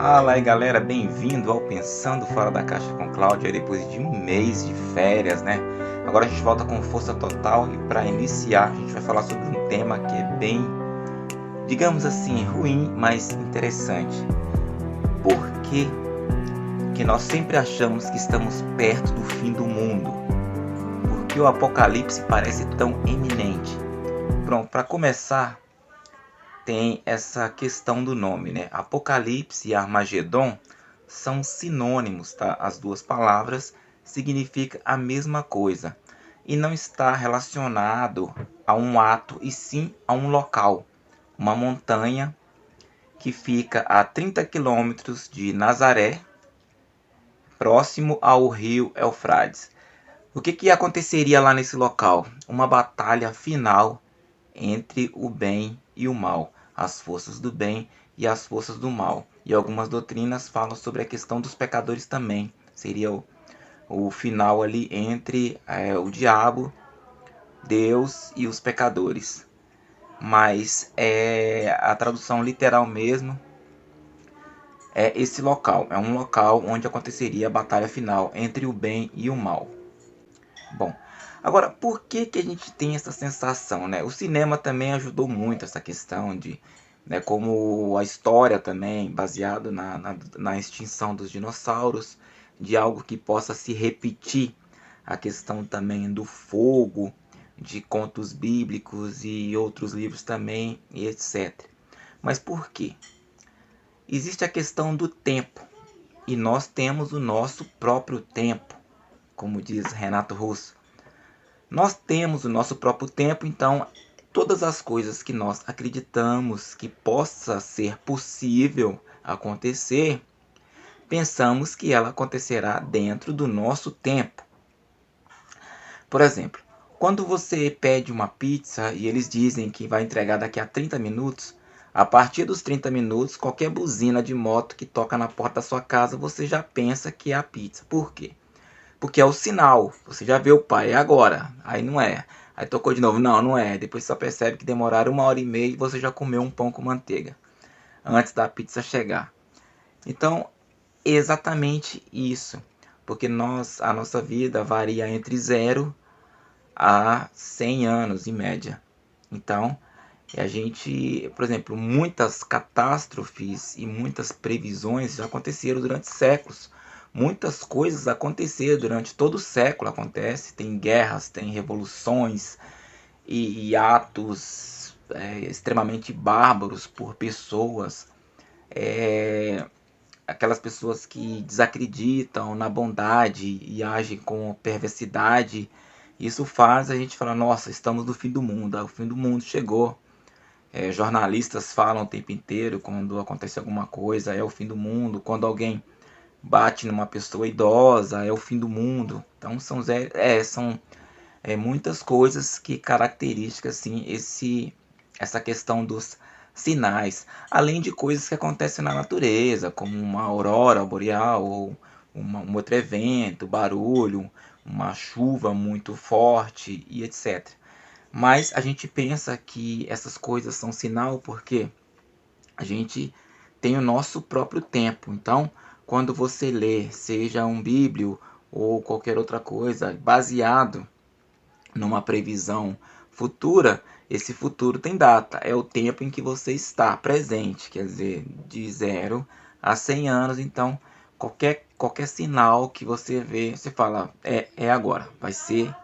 Fala aí galera, bem-vindo ao Pensando Fora da Caixa com Cláudio, depois de um mês de férias, né? Agora a gente volta com força total e para iniciar a gente vai falar sobre um tema que é bem, digamos assim, ruim, mas interessante. Por que nós sempre achamos que estamos perto do fim do mundo? Por que o apocalipse parece tão iminente? Pronto, para começar, tem essa questão do nome, né? Apocalipse e Armagedon são sinônimos, tá? As duas palavras significam a mesma coisa e não está relacionado a um ato e sim a um local, uma montanha que fica a 30 quilômetros de Nazaré, próximo ao rio Eufrates. O que aconteceria lá nesse local? Uma batalha final entre o bem e o mal, as forças do bem e as forças do mal. E algumas doutrinas falam sobre a questão dos pecadores também. Seria o final ali entre o diabo, Deus e os pecadores. Mas a tradução literal mesmo é esse local. É um local onde aconteceria a batalha final entre o bem e o mal. Bom, agora, por que a gente tem essa sensação, né? O cinema também ajudou muito essa questão de, né, como a história também, baseado na extinção dos dinossauros, de algo que possa se repetir, a questão também do fogo, de contos bíblicos e outros livros também, e etc. Mas por quê? Existe a questão do tempo, e nós temos o nosso próprio tempo, como diz Renato Russo. Nós temos o nosso próprio tempo, então todas as coisas que nós acreditamos que possa ser possível acontecer, pensamos que ela acontecerá dentro do nosso tempo. Por exemplo, quando você pede uma pizza e eles dizem que vai entregar daqui a 30 minutos, a partir dos 30 minutos, qualquer buzina de moto que toca na porta da sua casa, você já pensa que é a pizza. Por quê? Porque é o sinal. Você já vê o pai, é agora. Aí não é. Aí tocou de novo, não, não é. Depois você só percebe que demoraram 1 hora e meia e você já comeu um pão com manteiga antes da pizza chegar. Então, é exatamente isso. Porque a nossa vida varia entre 0 a 100 anos em média. Então, a gente, por exemplo, muitas catástrofes e muitas previsões já aconteceram durante séculos. Muitas coisas aconteceram durante todo o século, acontece, tem guerras, tem revoluções e atos extremamente bárbaros por pessoas, aquelas pessoas que desacreditam na bondade e agem com perversidade. Isso faz a gente falar, nossa, estamos no fim do mundo, o fim do mundo chegou. Jornalistas falam o tempo inteiro quando acontece alguma coisa, é o fim do mundo. Quando alguém bate numa pessoa idosa, é o fim do mundo. Então são muitas coisas que caracterizam assim, essa questão dos sinais, além de coisas que acontecem na natureza, como uma aurora boreal ou um outro evento, barulho, uma chuva muito forte e etc. Mas a gente pensa que essas coisas são sinal porque a gente tem o nosso próprio tempo. Então, quando você lê, seja um bíblio ou qualquer outra coisa, baseado numa previsão futura, esse futuro tem data, é o tempo em que você está presente, quer dizer, de 0 a 100 anos. Então, qualquer sinal que você vê, você fala, é agora, vai ser,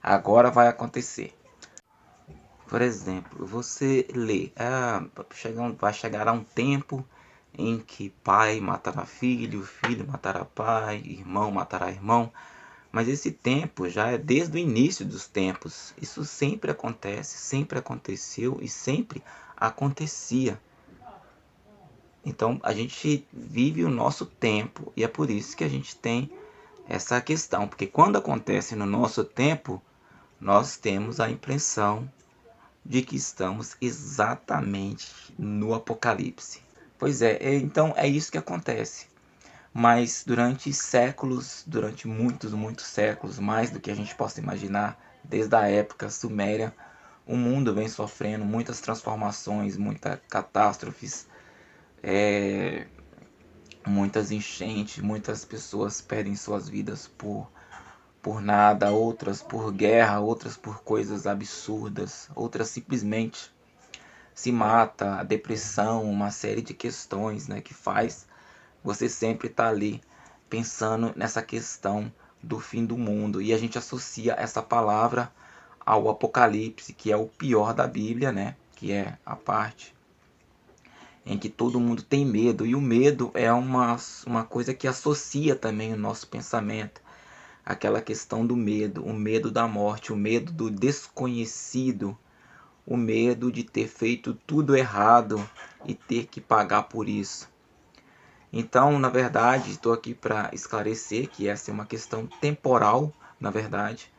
agora vai acontecer. Por exemplo, você lê, vai chegar a um tempo em que pai matará filho, filho matará pai, irmão matará irmão. Mas esse tempo já é desde o início dos tempos. Isso sempre acontece, sempre aconteceu e sempre acontecia. Então a gente vive o nosso tempo e é por isso que a gente tem essa questão. Porque quando acontece no nosso tempo, nós temos a impressão de que estamos exatamente no Apocalipse. Pois então é isso que acontece. Mas durante séculos, durante muitos séculos, mais do que a gente possa imaginar, desde a época suméria, o mundo vem sofrendo muitas transformações, muitas catástrofes, muitas enchentes, muitas pessoas perdem suas vidas por nada, outras por guerra, outras por coisas absurdas, outras simplesmente se mata, a depressão, uma série de questões, né, que faz você sempre estar ali pensando nessa questão do fim do mundo. E a gente associa essa palavra ao Apocalipse, que é o pior da Bíblia, né, que é a parte em que todo mundo tem medo, e o medo é uma coisa que associa também o nosso pensamento, aquela questão do medo, o medo da morte, o medo do desconhecido, o medo de ter feito tudo errado e ter que pagar por isso. Então, na verdade, estou aqui para esclarecer que essa é uma questão temporal, na verdade.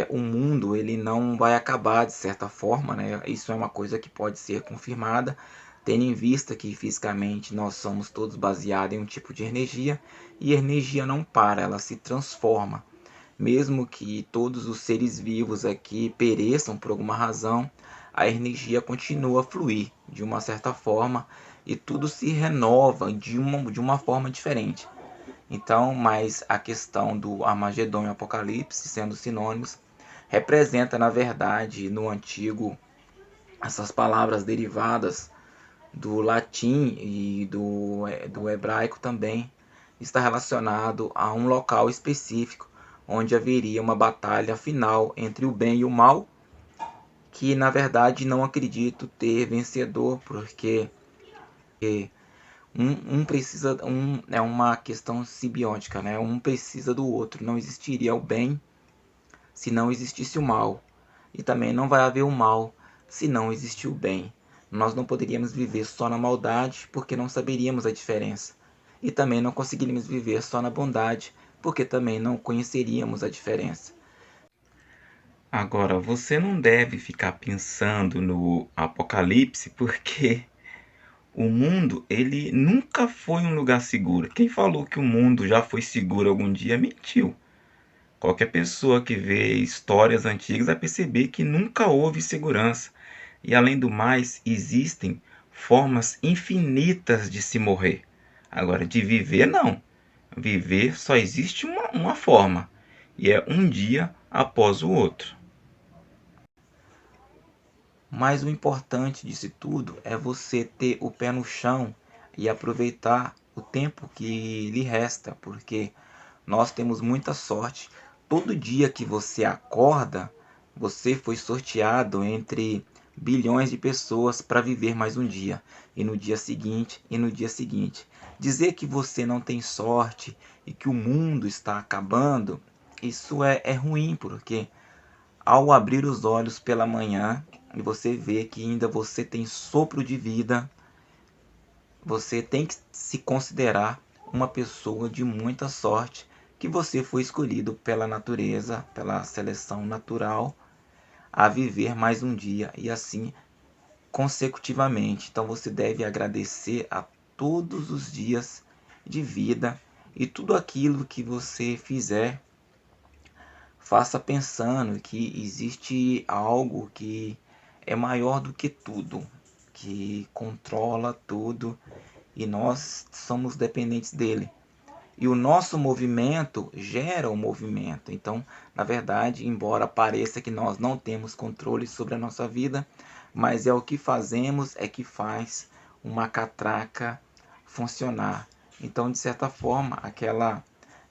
O mundo ele não vai acabar de certa forma, né? Isso é uma coisa que pode ser confirmada, tendo em vista que fisicamente nós somos todos baseados em um tipo de energia, e a energia não para, ela se transforma. Mesmo que todos os seres vivos aqui pereçam por alguma razão, a energia continua a fluir de uma certa forma e tudo se renova de uma forma diferente. Então, mas a questão do Armagedon e Apocalipse, sendo sinônimos, representa, na verdade, no antigo, essas palavras derivadas do latim e do hebraico também, está relacionado a um local específico, onde haveria uma batalha final entre o bem e o mal, que na verdade não acredito ter vencedor, porque é uma questão simbiótica, né? Um precisa do outro. Não existiria o bem se não existisse o mal, e também não vai haver o mal se não existir o bem. Nós não poderíamos viver só na maldade, porque não saberíamos a diferença, e também não conseguiríamos viver só na bondade, porque também não conheceríamos a diferença. Agora, você não deve ficar pensando no Apocalipse, porque o mundo, ele nunca foi um lugar seguro. Quem falou que o mundo já foi seguro algum dia mentiu. Qualquer pessoa que vê histórias antigas vai perceber que nunca houve segurança. E além do mais, existem formas infinitas de se morrer. Agora, de viver, não. Viver só existe uma forma, e é um dia após o outro. Mas o importante disso tudo é você ter o pé no chão e aproveitar o tempo que lhe resta, porque nós temos muita sorte. Todo dia que você acorda, você foi sorteado entre bilhões de pessoas para viver mais um dia, e no dia seguinte, e no dia seguinte. Dizer que você não tem sorte e que o mundo está acabando, isso é ruim, porque ao abrir os olhos pela manhã e você vê que ainda você tem sopro de vida, você tem que se considerar uma pessoa de muita sorte, que você foi escolhido pela natureza, pela seleção natural, a viver mais um dia e assim consecutivamente. Então você deve agradecer a todos os dias de vida, e tudo aquilo que você fizer, faça pensando que existe algo que é maior do que tudo, que controla tudo, e nós somos dependentes dele. E o nosso movimento gera o movimento. Então, na verdade, embora pareça que nós não temos controle sobre a nossa vida, mas é o que fazemos é que faz uma catraca funcionar. Então, de certa forma, aquela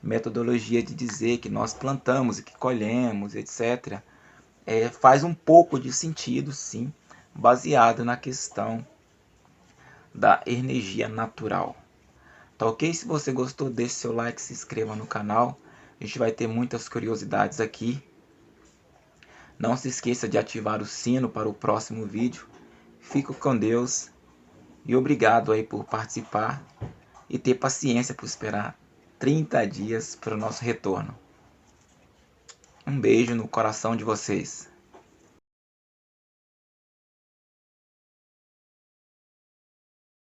metodologia de dizer que nós plantamos e que colhemos, etc., faz um pouco de sentido, sim, baseado na questão da energia natural. Tá ok? Se você gostou, deixe seu like, se inscreva no canal. A gente vai ter muitas curiosidades aqui. Não se esqueça de ativar o sino para o próximo vídeo. Fico com Deus e obrigado aí por participar e ter paciência por esperar 30 dias para o nosso retorno. Um beijo no coração de vocês.